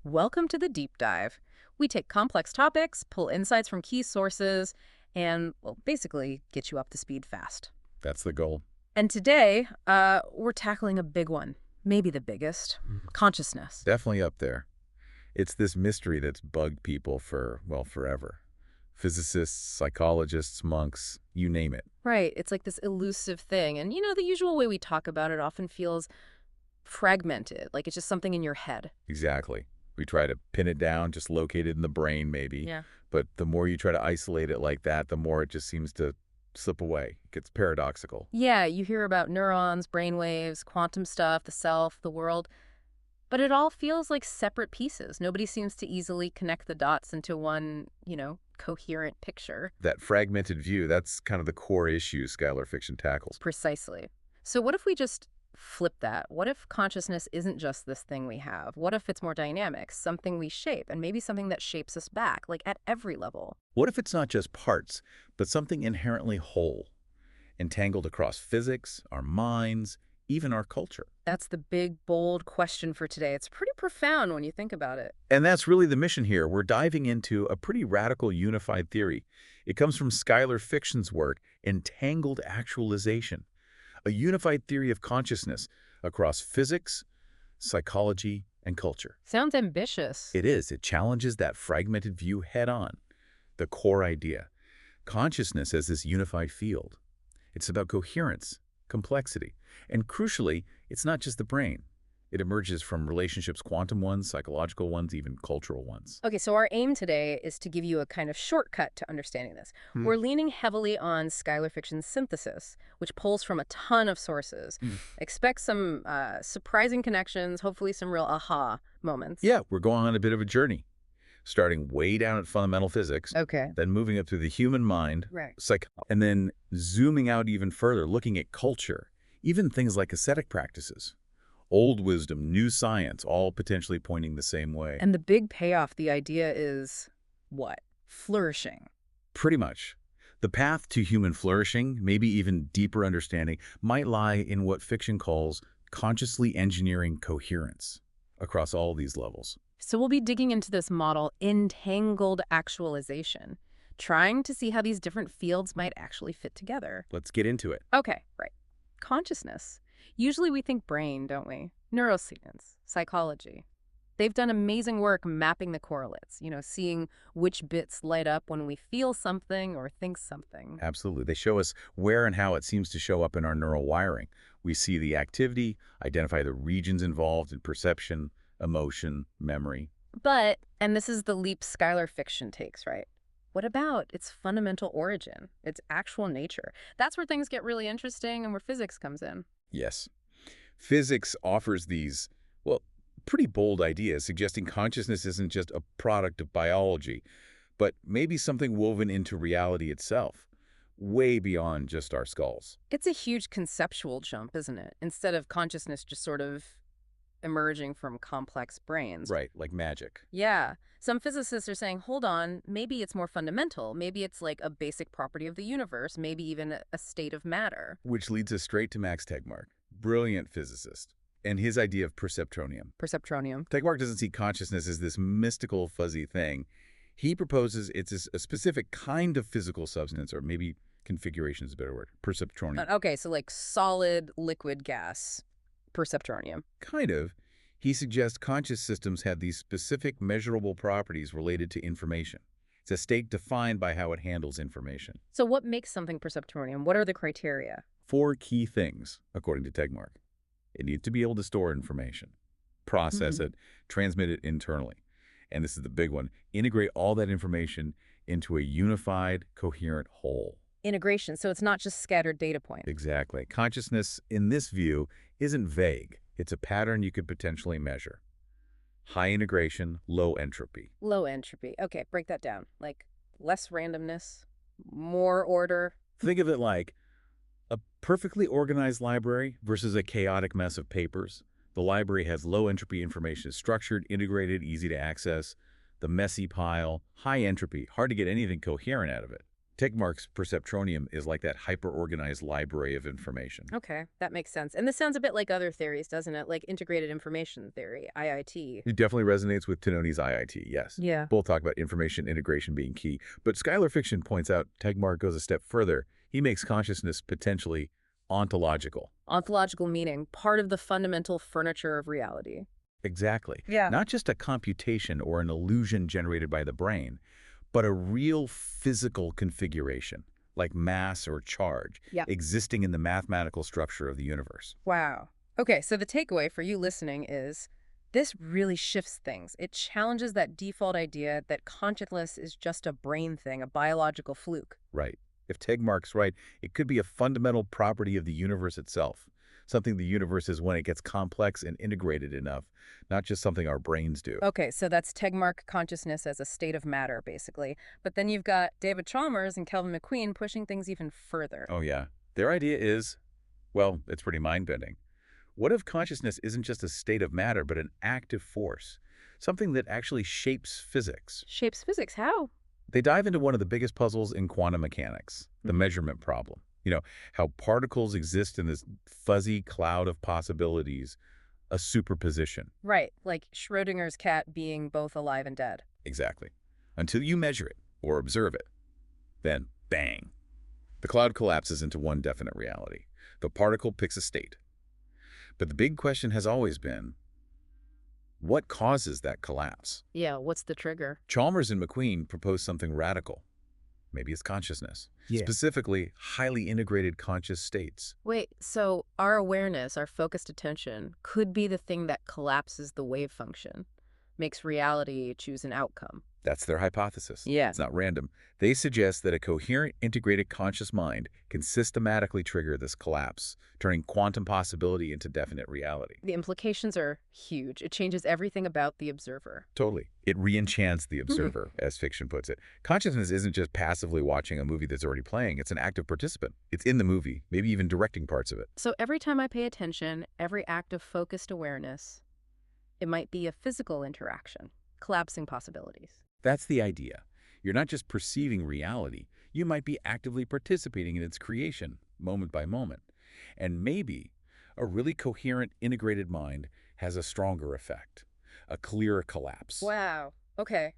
Welcome to the Deep Dive. We take complex topics, pull insights from key sources, and, well, basically get you up to speed fast. That's the goal. And today, we're tackling a big one, maybe the biggest, consciousness. Definitely up there. It's this mystery that's bugged people for, well, forever. Physicists, psychologists, monks, you name it. Right, it's like this elusive thing. And, the usual way we talk about it often feels fragmented, like it's just something in your head. Exactly. We try to pin it down, just locate it in the brain maybe. Yeah. But the more you try to isolate it like that, the more it just seems to slip away. It gets paradoxical. Yeah, you hear about neurons, brainwaves, quantum stuff, the self, the world. But it all feels like separate pieces. Nobody seems to easily connect the dots into one, coherent picture. That fragmented view, that's kind of the core issue Skylar fiction tackles. Precisely. So what if we just flip that? What if consciousness isn't just this thing we have? What if it's more dynamic, something we shape, and maybe something that shapes us back, like at every level? What if it's not just parts, but something inherently whole, entangled across physics, our minds, even our culture? That's the big, bold question for today. It's pretty profound when you think about it. And that's really the mission here. We're diving into a pretty radical unified theory. It comes from Skylar fiction's work, Entangled Actualization, a unified theory of consciousness across physics, psychology, and culture. Sounds ambitious. It is. It challenges that fragmented view head-on. The core idea, consciousness as this unified field. It's about coherence, complexity, and crucially, it's not just the brain. It emerges from relationships, quantum ones, psychological ones, even cultural ones. Okay, so our aim today is to give you a kind of shortcut to understanding this. We're leaning heavily on Skylar fiction's synthesis, which pulls from a ton of sources. Expect some surprising connections, hopefully some real aha moments. Yeah, we're going on a bit of a journey, starting way down at fundamental physics, Okay. then moving up through the human mind, Right. and then zooming out even further, looking at culture, even things like ascetic practices. Old wisdom, new science, all potentially pointing the same way. And the big payoff, the idea is what? Flourishing. Pretty much. The path to human flourishing, maybe even deeper understanding, might lie in what fiction calls consciously engineering coherence across all these levels. So we'll be digging into this model, entangled actualization, trying to see how these different fields might actually fit together. Let's get into it. Okay, right. Consciousness. Usually we think brain, don't we? Neuroscience, psychology. They've done amazing work mapping the correlates, seeing which bits light up when we feel something or think something. Absolutely. They show us where and how it seems to show up in our neural wiring. We see the activity, identify the regions involved in perception, emotion, memory. But, and this is the leap Skylar fiction takes, right? What about its fundamental origin, its actual nature? That's where things get really interesting and where physics comes in. Yes. Physics offers these, well, pretty bold ideas, suggesting consciousness isn't just a product of biology, but maybe something woven into reality itself, way beyond just our skulls. It's a huge conceptual jump, isn't it? Instead of consciousness just sort of emerging from complex brains. Right, like magic. Yeah. Some physicists are saying, hold on, maybe it's more fundamental. Maybe it's like a basic property of the universe, maybe even a state of matter. Which leads us straight to Max Tegmark, brilliant physicist, and his idea of perceptronium. Perceptronium. Tegmark doesn't see consciousness as this mystical, fuzzy thing. He proposes it's a specific kind of physical substance, or maybe configuration is a better word, perceptronium. Okay, so like solid, liquid, gas, perceptronium. Kind of. He suggests conscious systems have these specific measurable properties related to information. It's a state defined by how it handles information. So what makes something perceptronium? What are the criteria? 4 key things, according to Tegmark. It needs to be able to store information, process it, transmit it internally. And this is the big one, integrate all that information into a unified, coherent whole. Integration, so it's not just scattered data points. Exactly. Consciousness, in this view, isn't vague. It's a pattern you could potentially measure. High integration, low entropy. Low entropy. Okay, break that down. Like less randomness, more order. Think of it like a perfectly organized library versus a chaotic mess of papers. The library has low entropy information, structured, integrated, easy to access. The messy pile, high entropy, hard to get anything coherent out of it. Tegmark's perceptronium is like that hyper-organized library of information. Okay, that makes sense. And this sounds a bit like other theories, doesn't it? Like integrated information theory, IIT. It definitely resonates with Tononi's IIT, yes. Yeah. Both talk about information integration being key. But Skylar Fiction points out Tegmark goes a step further. He makes consciousness potentially ontological. Ontological meaning, part of the fundamental furniture of reality. Exactly. Yeah. Not just a computation or an illusion generated by the brain, but a real physical configuration, like mass or charge, Yeah. existing in the mathematical structure of the universe. Wow. Okay, so the takeaway for you listening is this really shifts things. It challenges that default idea that consciousness is just a brain thing, a biological fluke. Right. If Tegmark's right, it could be a fundamental property of the universe itself, something the universe is when it gets complex and integrated enough, not just something our brains do. Okay, so that's Tegmark consciousness as a state of matter, basically. But then you've got David Chalmers and Kelvin McQueen pushing things even further. Oh, yeah. Their idea is, well, it's pretty mind-bending. What if consciousness isn't just a state of matter, but an active force, something that actually shapes physics? Shapes physics, how? They dive into one of the biggest puzzles in quantum mechanics, the measurement problem. You know, how particles exist in this fuzzy cloud of possibilities, a superposition. Right, like Schrodinger's cat being both alive and dead. Exactly. Until you measure it or observe it. Then, bang. The cloud collapses into one definite reality. The particle picks a state. But the big question has always been, what causes that collapse? Yeah, what's the trigger? Chalmers and McQueen propose something radical. Maybe it's consciousness. Yeah. Specifically, highly integrated conscious states. Wait, so our awareness, our focused attention, could be the thing that collapses the wave function, makes reality choose an outcome. That's their hypothesis. Yeah. It's not random. They suggest that a coherent, integrated conscious mind can systematically trigger this collapse, turning quantum possibility into definite reality. The implications are huge. It changes everything about the observer. Totally. It re-enchants the observer, as fiction puts it. Consciousness isn't just passively watching a movie that's already playing. It's an active participant. It's in the movie, maybe even directing parts of it. So every time I pay attention, every act of focused awareness, it might be a physical interaction, collapsing possibilities. That's the idea. You're not just perceiving reality. You might be actively participating in its creation, moment by moment. And maybe a really coherent, integrated mind has a stronger effect, a clearer collapse. Wow. Okay.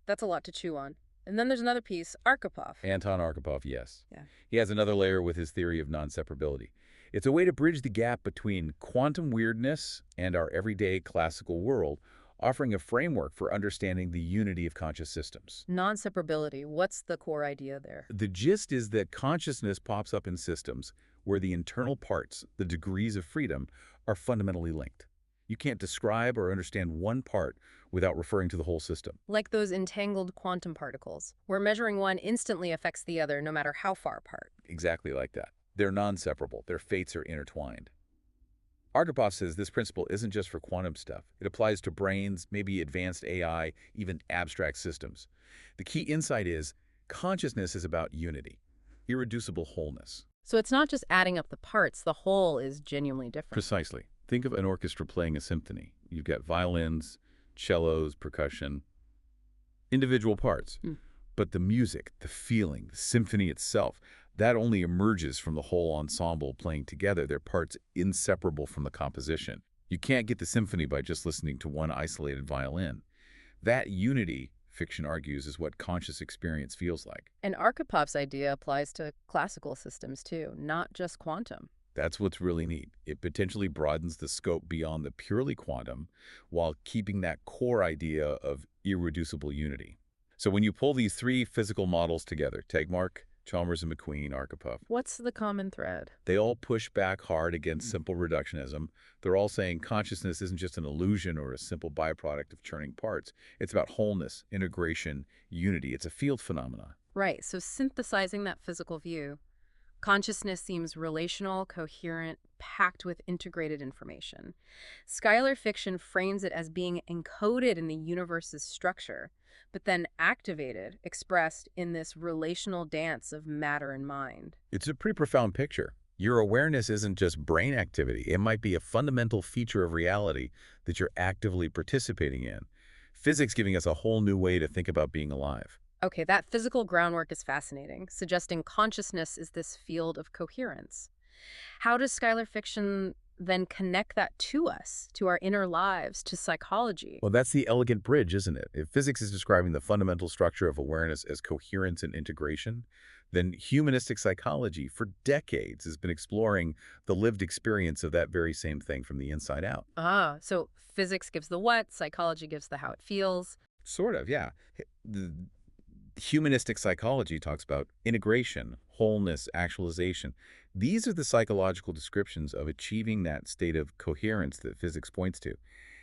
That's a lot to chew on. And then there's another piece, Arkhipov. Anton Arkhipov, yes. Yeah. He has another layer with his theory of non-separability. It's a way to bridge the gap between quantum weirdness and our everyday classical world, offering a framework for understanding the unity of conscious systems. Non-separability, what's the core idea there? The gist is that consciousness pops up in systems where the internal parts, the degrees of freedom, are fundamentally linked. You can't describe or understand one part without referring to the whole system. Like those entangled quantum particles, where measuring one instantly affects the other no matter how far apart. Exactly like that. They're non-separable. Their fates are intertwined. Arkhipov says this principle isn't just for quantum stuff. It applies to brains, maybe advanced AI, even abstract systems. The key insight is consciousness is about unity, irreducible wholeness. So it's not just adding up the parts, the whole is genuinely different. Precisely. Think of an orchestra playing a symphony. You've got violins, cellos, percussion, individual parts. But the music, the feeling, the symphony itself, that only emerges from the whole ensemble playing together. They're parts inseparable from the composition. You can't get the symphony by just listening to one isolated violin. That unity, fiction argues, is what conscious experience feels like. And Archipov's idea applies to classical systems too, not just quantum. That's what's really neat. It potentially broadens the scope beyond the purely quantum while keeping that core idea of irreducible unity. So when you pull these three physical models together, Tegmark, Chalmers and McQueen, Arkhipov, What's the common thread? they all push back hard against simple reductionism. They're all saying consciousness isn't just an illusion or a simple byproduct of churning parts. It's about wholeness, integration, unity. It's a field phenomenon. Right, so synthesizing that physical view, consciousness seems relational, coherent, packed with integrated information. Skylar fiction frames it as being encoded in the universe's structure, but then activated, expressed in this relational dance of matter and mind. It's a pretty profound picture. Your awareness isn't just brain activity. It might be a fundamental feature of reality that you're actively participating in. Physics giving us a whole new way to think about being alive. Okay, that physical groundwork is fascinating, suggesting consciousness is this field of coherence. How does Skylar fiction then connect that to us, to our inner lives, to psychology? Well, that's the elegant bridge, isn't it? If physics is describing the fundamental structure of awareness as coherence and integration, then humanistic psychology for decades has been exploring the lived experience of that very same thing from the inside out. Ah, so physics gives the what, psychology gives the how it feels. Sort of, yeah. The humanistic psychology talks about integration, wholeness, actualization. These are the psychological descriptions of achieving that state of coherence that physics points to.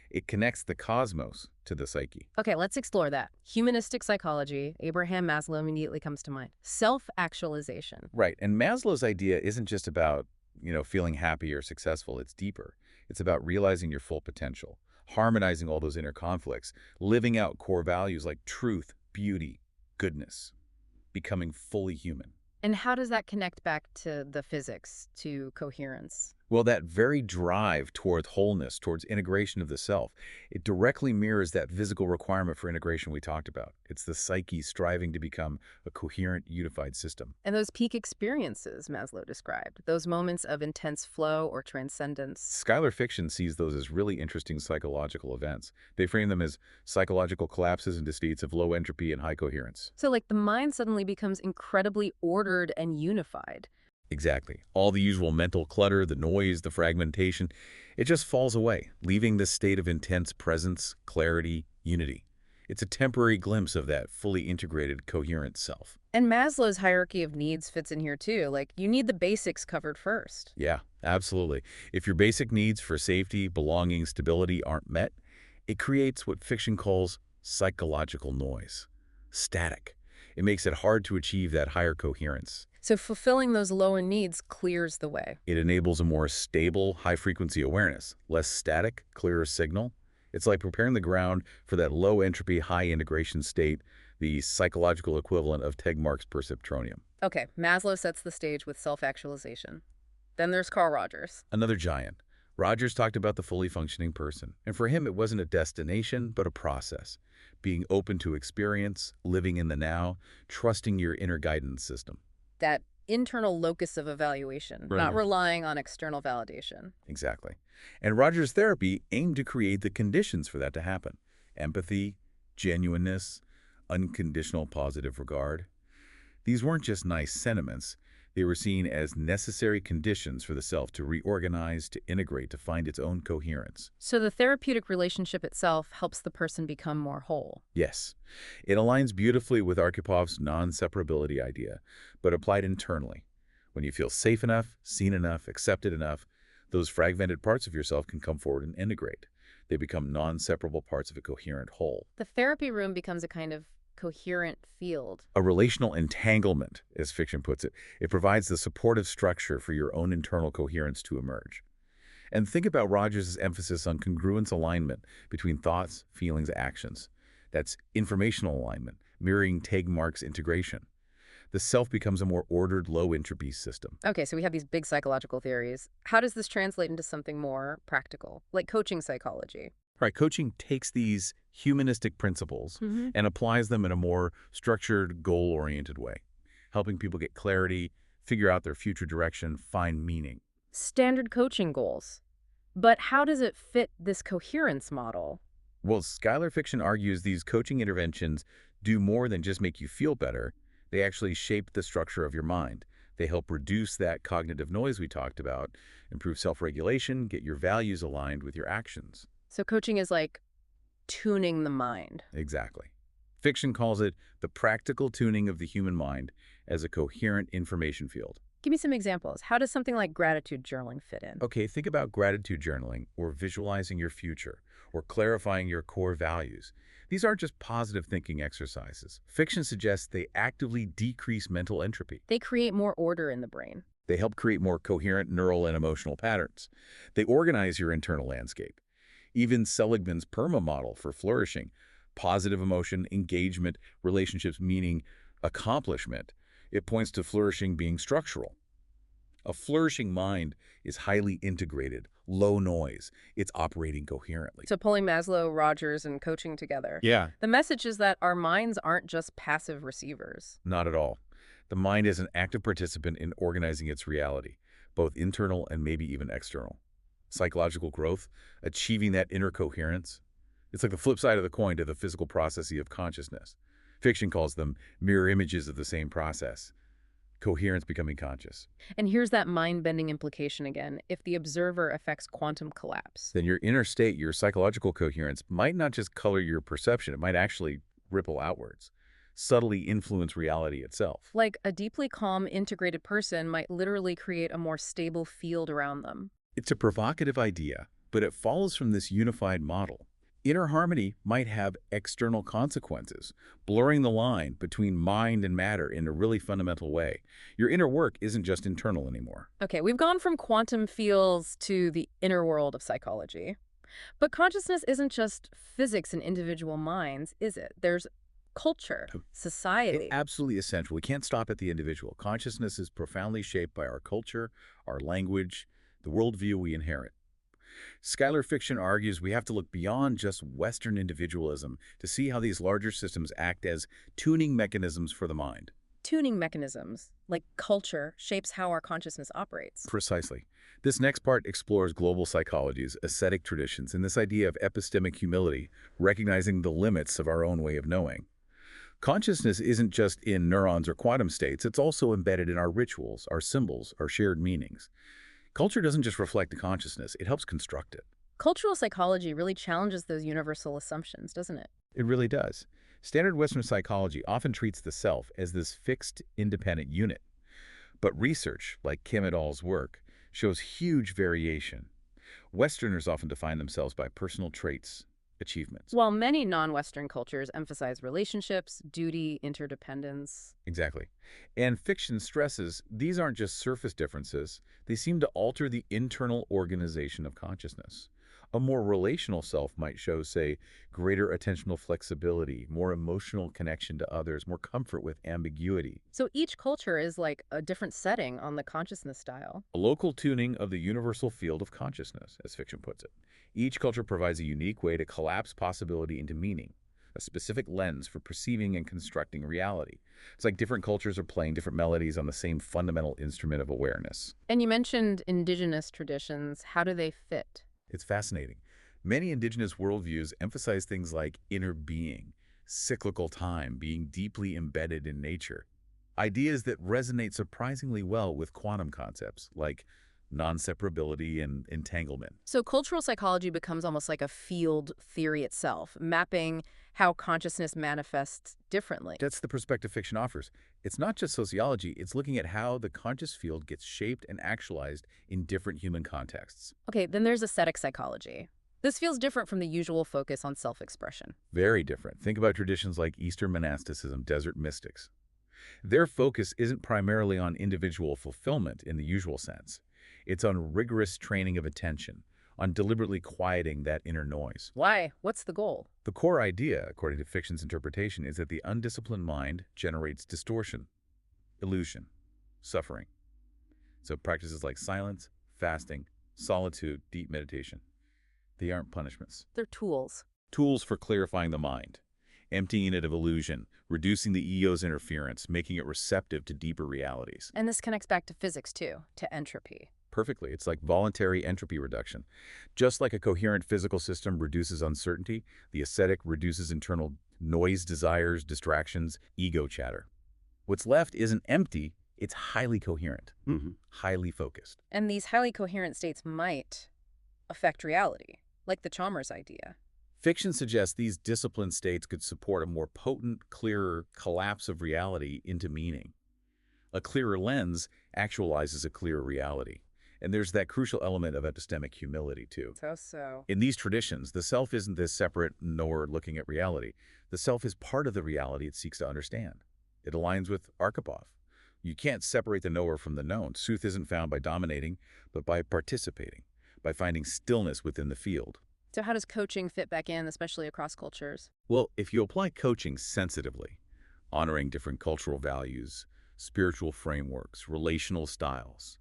It connects the cosmos to the psyche. Okay, let's explore that. Humanistic psychology, Abraham Maslow immediately comes to mind. Self-actualization. Right, and Maslow's idea isn't just about, feeling happy or successful. It's deeper. It's about realizing your full potential, harmonizing all those inner conflicts, living out core values like truth, beauty, goodness, becoming fully human. And how does that connect back to the physics, to coherence? Well, that very drive towards wholeness, towards integration of the self, it directly mirrors that physical requirement for integration we talked about. It's the psyche striving to become a coherent, unified system. And those peak experiences Maslow described, those moments of intense flow or transcendence. Skylar fiction sees those as really interesting psychological events. They frame them as psychological collapses into states of low entropy and high coherence. So, like, the mind suddenly becomes incredibly ordered and unified. Exactly. All the usual mental clutter, the noise, the fragmentation, it just falls away, leaving this state of intense presence, clarity, unity. It's a temporary glimpse of that fully integrated, coherent self. And Maslow's hierarchy of needs fits in here too. Like, you need the basics covered first. Yeah, absolutely. If your basic needs for safety, belonging, stability aren't met, it creates what fiction calls psychological noise, static. It makes it hard to achieve that higher coherence. So fulfilling those lower needs clears the way. It enables a more stable, high-frequency awareness, less static, clearer signal. It's like preparing the ground for that low-entropy, high-integration state, the psychological equivalent of Tegmark's perceptronium. Okay, Maslow sets the stage with self-actualization. Then there's Carl Rogers. Another giant. Rogers talked about the fully functioning person, and for him it wasn't a destination, but a process. Being open to experience, living in the now, trusting your inner guidance system. That internal locus of evaluation, not relying on external validation. Exactly. And Rogers' therapy aimed to create the conditions for that to happen. Empathy, genuineness, unconditional positive regard. These weren't just nice sentiments. They were seen as necessary conditions for the self to reorganize, to integrate, to find its own coherence. So the therapeutic relationship itself helps the person become more whole. Yes, it aligns beautifully with Archipov's non-separability idea, but applied internally. When you feel safe enough, seen enough, accepted enough, those fragmented parts of yourself can come forward and integrate. They become non-separable parts of a coherent whole. The therapy room becomes a kind of coherent field. A relational entanglement, as fiction puts it. It provides the supportive structure for your own internal coherence to emerge. And think about Rogers' emphasis on congruence alignment between thoughts, feelings, actions. That's informational alignment, mirroring Tegmark's integration. The self becomes a more ordered, low-entropy system. Okay, so we have these big psychological theories. How does this translate into something more practical, like coaching psychology? Right, coaching takes these humanistic principles and applies them in a more structured, goal-oriented way, helping people get clarity, figure out their future direction, find meaning. Standard coaching goals. But how does it fit this coherence model? Well, Skylar fiction argues these coaching interventions do more than just make you feel better. They actually shape the structure of your mind. They help reduce that cognitive noise we talked about, improve self-regulation, get your values aligned with your actions. So coaching is like tuning the mind. Exactly. Fiction calls it the practical tuning of the human mind as a coherent information field. Give me some examples. How does something like gratitude journaling fit in? Okay, think about gratitude journaling, or visualizing your future, or clarifying your core values. These aren't just positive thinking exercises. Fiction suggests they actively decrease mental entropy. They create more order in the brain. They help create more coherent neural and emotional patterns. They organize your internal landscape. Even Seligman's PERMA model for flourishing, positive emotion, engagement, relationships, meaning, accomplishment, it points to flourishing being structural. A flourishing mind is highly integrated, low noise. It's operating coherently. So pulling Maslow, Rogers, and coaching together. Yeah. The message is that our minds aren't just passive receivers. Not at all. The mind is an active participant in organizing its reality, both internal and maybe even external. Psychological growth, achieving that inner coherence, it's like the flip side of the coin to the physical processes of consciousness. Fiction calls them mirror images of the same process. Coherence becoming conscious. And here's that mind-bending implication again. If the observer affects quantum collapse. Then your inner state, your psychological coherence, might not just color your perception, it might actually ripple outwards, subtly influence reality itself. Like a deeply calm, integrated person might literally create a more stable field around them. It's a provocative idea, but it follows from this unified model. Inner harmony might have external consequences, blurring the line between mind and matter in a really fundamental way. Your inner work isn't just internal anymore. Okay, we've gone from quantum fields to the inner world of psychology. But consciousness isn't just physics and individual minds, is it? There's culture, society. It's absolutely essential. We can't stop at the individual. Consciousness is profoundly shaped by our culture, our language, the worldview we inherit. Skylar fiction argues we have to look beyond just Western individualism to see how these larger systems act as tuning mechanisms for the mind. Tuning mechanisms, like culture, shapes how our consciousness operates. Precisely. This next part explores global psychology's ascetic traditions and this idea of epistemic humility, recognizing the limits of our own way of knowing. Consciousness isn't just in neurons or quantum states, it's also embedded in our rituals, our symbols, our shared meanings. Culture doesn't just reflect the consciousness, it helps construct it. Cultural psychology really challenges those universal assumptions, doesn't it? It really does. Standard Western psychology often treats the self as this fixed, independent unit. But research, like Kim et al.'s work, shows huge variation. Westerners often define themselves by personal traits, achievements. While many non-Western cultures emphasize relationships, duty, interdependence. Exactly. And fiction stresses these aren't just surface differences, they seem to alter the internal organization of consciousness. A more relational self might show, say, greater attentional flexibility, more emotional connection to others, more comfort with ambiguity. So each culture is like a different setting on the consciousness dial. A local tuning of the universal field of consciousness, as fiction puts it. Each culture provides a unique way to collapse possibility into meaning, a specific lens for perceiving and constructing reality. It's like different cultures are playing different melodies on the same fundamental instrument of awareness. And you mentioned indigenous traditions. How do they fit? It's fascinating. Many indigenous worldviews emphasize things like inner being, cyclical time, being deeply embedded in nature. Ideas that resonate surprisingly well with quantum concepts like non-separability and entanglement. So cultural psychology becomes almost like a field theory itself, mapping how consciousness manifests differently. That's the perspective fiction offers. It's not just sociology, it's looking at how the conscious field gets shaped and actualized in different human contexts. Okay, then there's ascetic psychology. This feels different from the usual focus on self-expression. Very different. Think about traditions like Eastern monasticism, desert mystics. Their focus isn't primarily on individual fulfillment in the usual sense. It's on rigorous training of attention, on deliberately quieting that inner noise. Why? What's the goal? The core idea, according to fiction's interpretation, is that the undisciplined mind generates distortion, illusion, suffering. So practices like silence, fasting, solitude, deep meditation, they aren't punishments. They're tools. Tools for clarifying the mind, emptying it of illusion, reducing the ego's interference, making it receptive to deeper realities. And this connects back to physics too, to entropy. Perfectly. It's like voluntary entropy reduction. Just like a coherent physical system reduces uncertainty, the ascetic reduces internal noise, desires, distractions, ego chatter. What's left isn't empty, it's highly coherent, highly focused. And these highly coherent states might affect reality, like the Chalmers idea. Fiction suggests these disciplined states could support a more potent, clearer collapse of reality into meaning. A clearer lens actualizes a clearer reality. And there's that crucial element of epistemic humility, too. So. In these traditions, the self isn't this separate knower looking at reality. The self is part of the reality it seeks to understand. It aligns with Arkhipov. You can't separate the knower from the known. Truth isn't found by dominating, but by participating, by finding stillness within the field. So how does coaching fit back in, especially across cultures? Well, if you apply coaching sensitively, honoring different cultural values, spiritual frameworks, relational styles,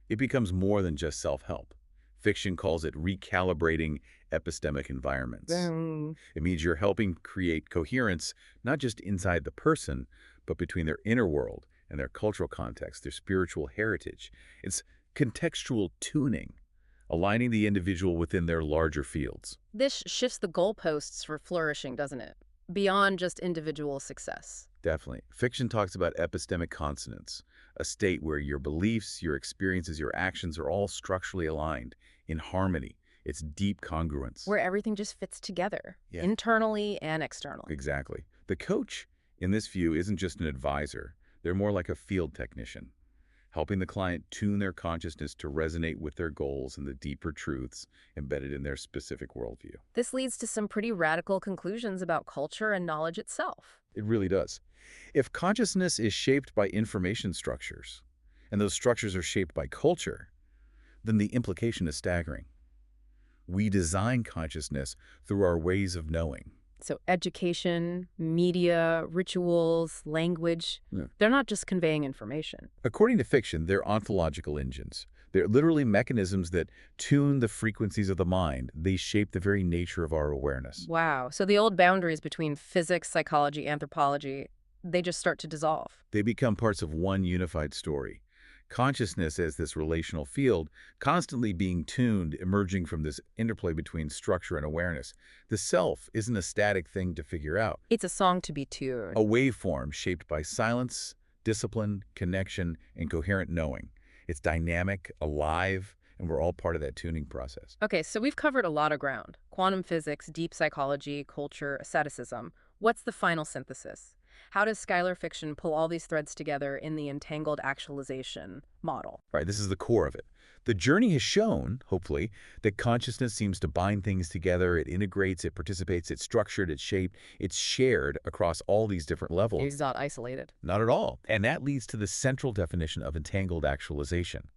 it becomes more than just self-help. Fiction calls it recalibrating epistemic environments. Boom. It means you're helping create coherence, not just inside the person, but between their inner world and their cultural context, their spiritual heritage. It's contextual tuning, aligning the individual within their larger fields. This shifts the goalposts for flourishing, doesn't it? Beyond just individual success. Definitely. Fiction talks about epistemic consonance, a state where your beliefs, your experiences, your actions are all structurally aligned, in harmony. It's deep congruence. Where everything just fits together, Yeah. internally and externally. Exactly. The coach, in this view, isn't just an advisor. They're more like a field technician, helping the client tune their consciousness to resonate with their goals and the deeper truths embedded in their specific worldview. This leads to some pretty radical conclusions about culture and knowledge itself. It really does. If consciousness is shaped by information structures, and those structures are shaped by culture, then the implication is staggering. We design consciousness through our ways of knowing. So education, media, rituals, language, they're not just conveying information. According to fiction, they're ontological engines. They're literally mechanisms that tune the frequencies of the mind. They shape the very nature of our awareness. Wow. So the old boundaries between physics, psychology, anthropology, they just start to dissolve. They become parts of one unified story. Consciousness as this relational field, constantly being tuned, emerging from this interplay between structure and awareness. The self isn't a static thing to figure out. It's a song to be tuned. A waveform shaped by silence, discipline, connection, and coherent knowing. It's dynamic, alive, and we're all part of that tuning process. Okay, so we've covered a lot of ground. Quantum physics, deep psychology, culture, asceticism. What's the final synthesis? How does Skylar fiction pull all these threads together in the entangled actualization model? Right, this is the core of it. The journey has shown, hopefully, that consciousness seems to bind things together. It integrates, it participates, it's structured, it's shaped, it's shared across all these different levels. It's not isolated. Not at all. And that leads to the central definition of entangled actualization.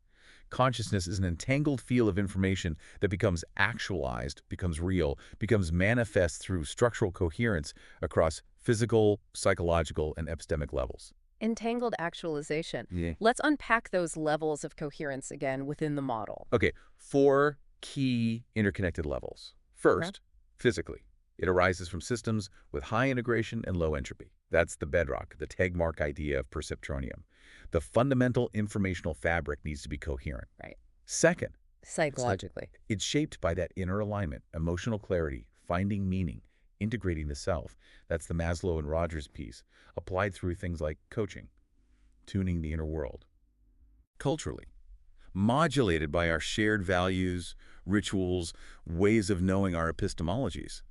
Consciousness is an entangled field of information that becomes actualized, becomes real, becomes manifest through structural coherence across physical, psychological, and epistemic levels. Entangled actualization. Yeah. Let's unpack those levels of coherence again within the model. Okay, 4 key interconnected levels. First, physically. It arises from systems with high integration and low entropy. That's the bedrock, the Tegmark idea of perceptronium. The fundamental informational fabric needs to be coherent. Right. Second, Psychologically. it's shaped by that inner alignment, emotional clarity, finding meaning, integrating the self. That's the Maslow and Rogers piece, applied through things like coaching, tuning the inner world. Culturally, modulated by our shared values, rituals, ways of knowing our epistemologies.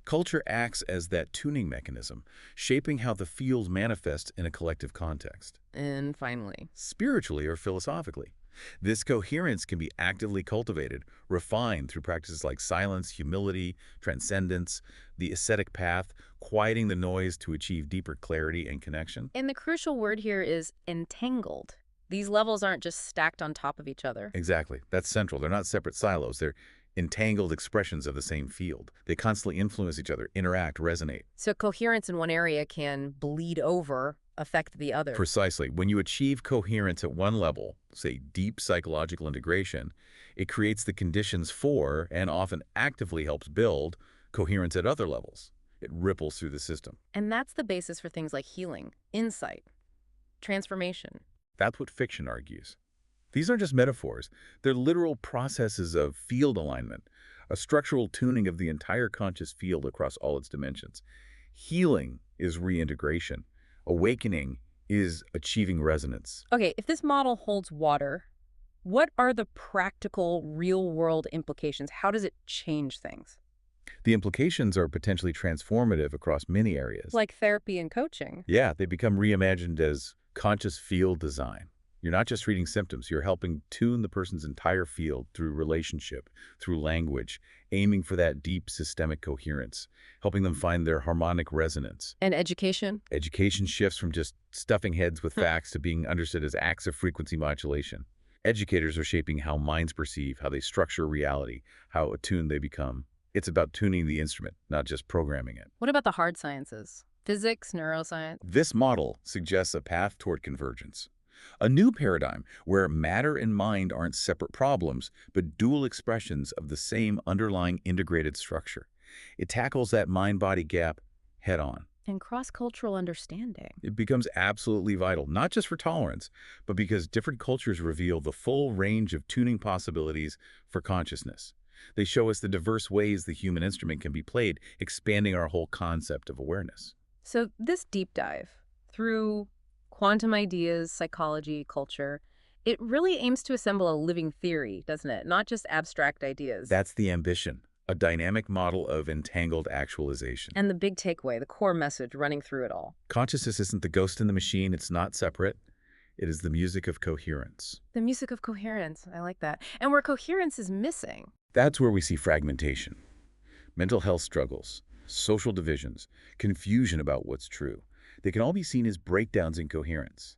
Culture acts as that tuning mechanism, shaping how the field manifests in a collective context. And finally, Spiritually or philosophically, this coherence can be actively cultivated, refined through practices like silence, humility, transcendence, the ascetic path, quieting the noise to achieve deeper clarity and connection. and the crucial word here is entangled. These levels aren't just stacked on top of each other. Exactly. That's central. They're not separate silos. They're entangled expressions of the same field. They constantly influence each other, interact, resonate. So coherence in one area can bleed over, affect the other. Precisely. When you achieve coherence at one level, say deep psychological integration, it creates the conditions for, and often actively helps build, coherence at other levels. It ripples through the system. And that's the basis for things like healing, insight, transformation. That's what fiction argues. These aren't just metaphors. They're literal processes of field alignment, a structural tuning of the entire conscious field across all its dimensions. Healing is reintegration. Awakening is achieving resonance. Okay, if this model holds water, what are the practical, real-world implications? How does it change things? The implications are potentially transformative across many areas. Like therapy and coaching. Yeah, they become reimagined as conscious field design. You're not just treating symptoms, you're helping tune the person's entire field through relationship, through language, aiming for that deep systemic coherence, helping them find their harmonic resonance. And education? Education shifts from just stuffing heads with facts to being understood as acts of frequency modulation. Educators are shaping how minds perceive, how they structure reality, how attuned they become. It's about tuning the instrument, not just programming it. What about the hard sciences? Physics, neuroscience? This model suggests a path toward convergence. A new paradigm where matter and mind aren't separate problems, but dual expressions of the same underlying integrated structure. It tackles that mind-body gap head-on. And cross-cultural understanding. It becomes absolutely vital, not just for tolerance, but because different cultures reveal the full range of tuning possibilities for consciousness. They show us the diverse ways the human instrument can be played, expanding our whole concept of awareness. So this deep dive through quantum ideas, psychology, culture, it really aims to assemble a living theory, doesn't it? Not just abstract ideas. That's the ambition, a dynamic model of entangled actualization. And the big takeaway, the core message running through it all. Consciousness isn't the ghost in the machine. It's not separate. It is the music of coherence. The music of coherence. I like that. And where coherence is missing. That's where we see fragmentation, mental health struggles, social divisions, confusion about what's true. They can all be seen as breakdowns in coherence.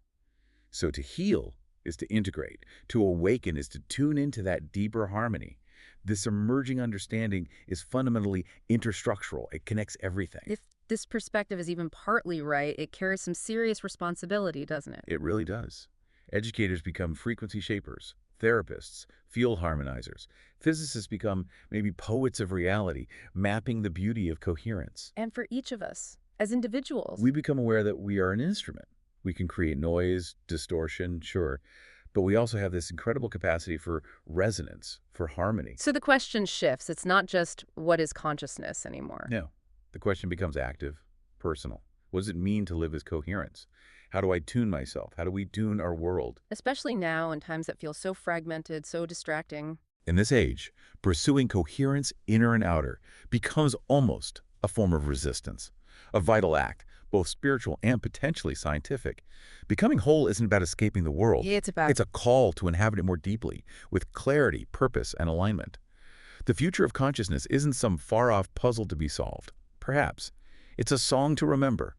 So to heal is to integrate. To awaken is to tune into that deeper harmony. This emerging understanding is fundamentally interstructural. It connects everything. If this perspective is even partly right, it carries some serious responsibility, doesn't it? It really does. Educators become frequency shapers, therapists, field harmonizers. Physicists become maybe poets of reality, mapping the beauty of coherence. And for each of us, as individuals. We become aware that we are an instrument. We can create noise, distortion, sure, but we also have this incredible capacity for resonance, for harmony. So the question shifts. It's not just what is consciousness anymore. No. The question becomes active, personal. What does it mean to live as coherence? How do I tune myself? How do we tune our world? Especially now in times that feel so fragmented, so distracting. In this age, pursuing coherence, inner and outer, becomes almost a form of resistance, a vital act, both spiritual and potentially scientific. Becoming whole isn't about escaping the world. Yeah, It's a call to inhabit it more deeply, with clarity, purpose, and alignment. The future of consciousness isn't some far-off puzzle to be solved. Perhaps. It's a song to remember,